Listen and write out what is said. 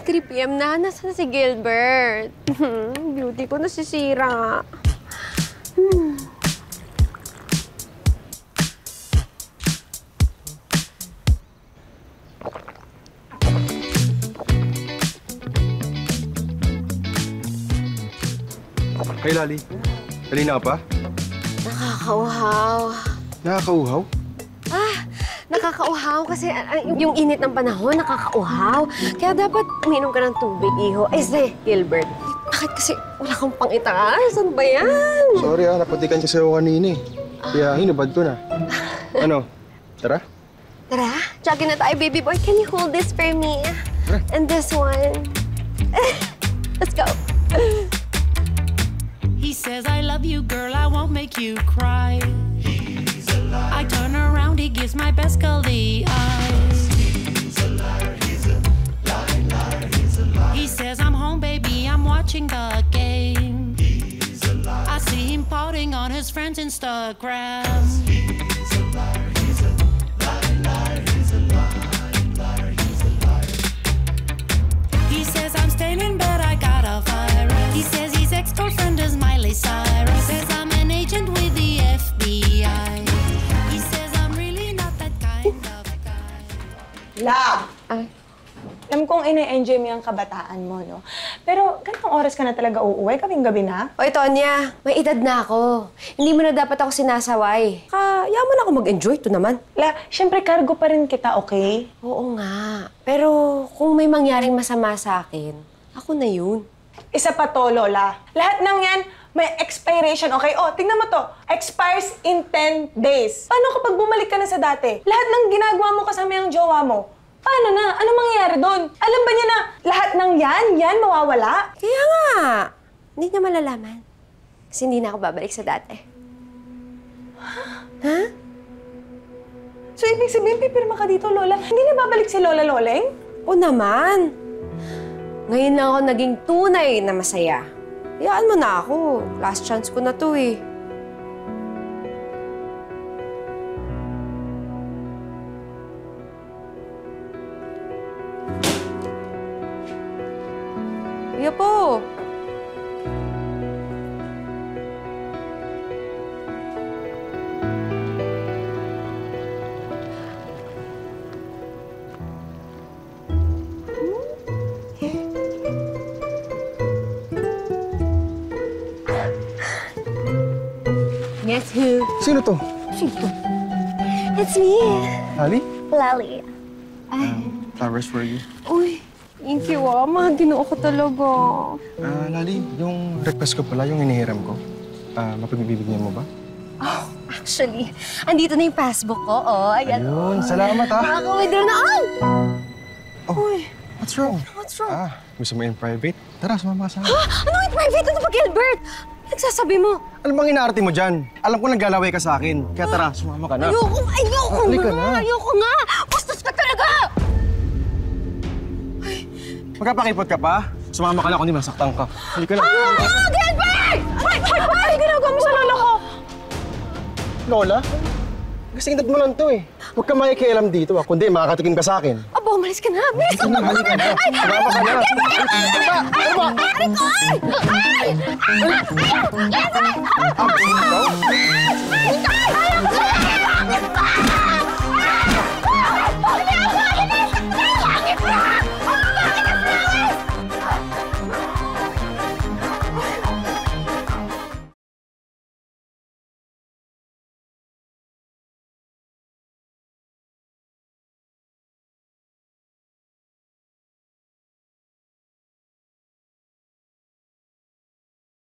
3 PM na. Nasaan si Gilbert? Beauty ko nasisira. Hey, Lali. Kanina ka pa? Nakakauhaw. Nakakauhaw? Nakakauhaw kasi yung init ng panahon, nakakauhaw. Kaya dapat uminom ka ng tubig, iho. Ay, Gilbert, bakit kasi wala kang pang-itaas? Ano ba yan? Sorry napatikan kasi ako kanina eh. Kaya hinubad ko na. Ano? Tara? Tara, jogging na tayo, baby boy. Can you hold this for me? Tara. And this one. Let's go. He says, I love you, girl, I won't make you cry. He's a liar. I turn around, he gives my best girl the eyes. He's a liar, he's a liar, he's a liar. He says, I'm home, baby, I'm watching the game. He's a liar. I see him pouting on his friend's Instagram. He's a liar, he's a liar, he's a liar, he's a liar. He says, I'm staying in bed, I got a virus. He says his ex-girlfriend is Miley Cyrus. Says I'm an agent with the FBI. He says I'm really not that kind of guy. Love! Alam kong ine-enjoy mo yung kabataan mo, no? Pero ganitong oras ka na talaga uuwi? Gabing-gabi na? Oy, Tonya, may edad na ako. Hindi mo na dapat ako sinasaway. Yaman ako mag-enjoy. Ito naman. La, syempre cargo pa rin kita, okay? Oo nga. Pero kung may mangyaring masama sa akin, ako na yun. Isa pa to, Lola. Lahat ng yan, may expiration, okay? Oh, tingnan mo to. Expires in 10 days. Paano kapag bumalik ka na sa dati? Lahat ng ginagawa mo kasama yung jowa mo. Paano na? Ano mangyayari doon? Alam ba niya na lahat ng yan mawawala? Kaya nga. Hindi niya malalaman. Kasi hindi na ako babalik sa dati. Ha? So, ibig sabihin, pipirma ka dito, Lola. Hindi na babalik si Lola Loleng? Oo naman. Ngayon lang ako naging tunay na masaya. Hayaan mo na ako. Last chance ko na to eh. Kuya po. Guess who? Sino to? It's me, Lali? Lali. Flowers for you. Uy, thank you mahal ginoo ko talaga. Lali, yung request ko pala, yung inihiram ko. Mapagbibigyan mo ba? Oh, actually, andito na yung passbook ko. Oh, ayan. Ayun, salamat Nakaka-withdraw na. Ay! Oh, Uy, what's wrong? what's wrong? Gusto mo in private? Tara, sumama ka sa akin. Ano yung private? Ano ba, Gilbert? Nagsasabi mo? Ano bang inaarte mo dyan? Alam ko naglalaway ka sa akin. Kaya tara, sumama ka na. Ayoko Halika nga! na. Ayoko nga! Bastos ka talaga! Magkapakipot ka pa? Sumama ka na, kundi masaktan ka. Halika na. Gilbert! Ay, ginagawa mo sa lola ko! Lola? Kasing edad mo lang to eh. Huwag ka makikialam dito kundi makakatikim ka sa akin. Abo, umalis ka na. Bilis ka na. Halika na. Sumama ka na. Ano ba? Ay! Ay! Ay! Ay!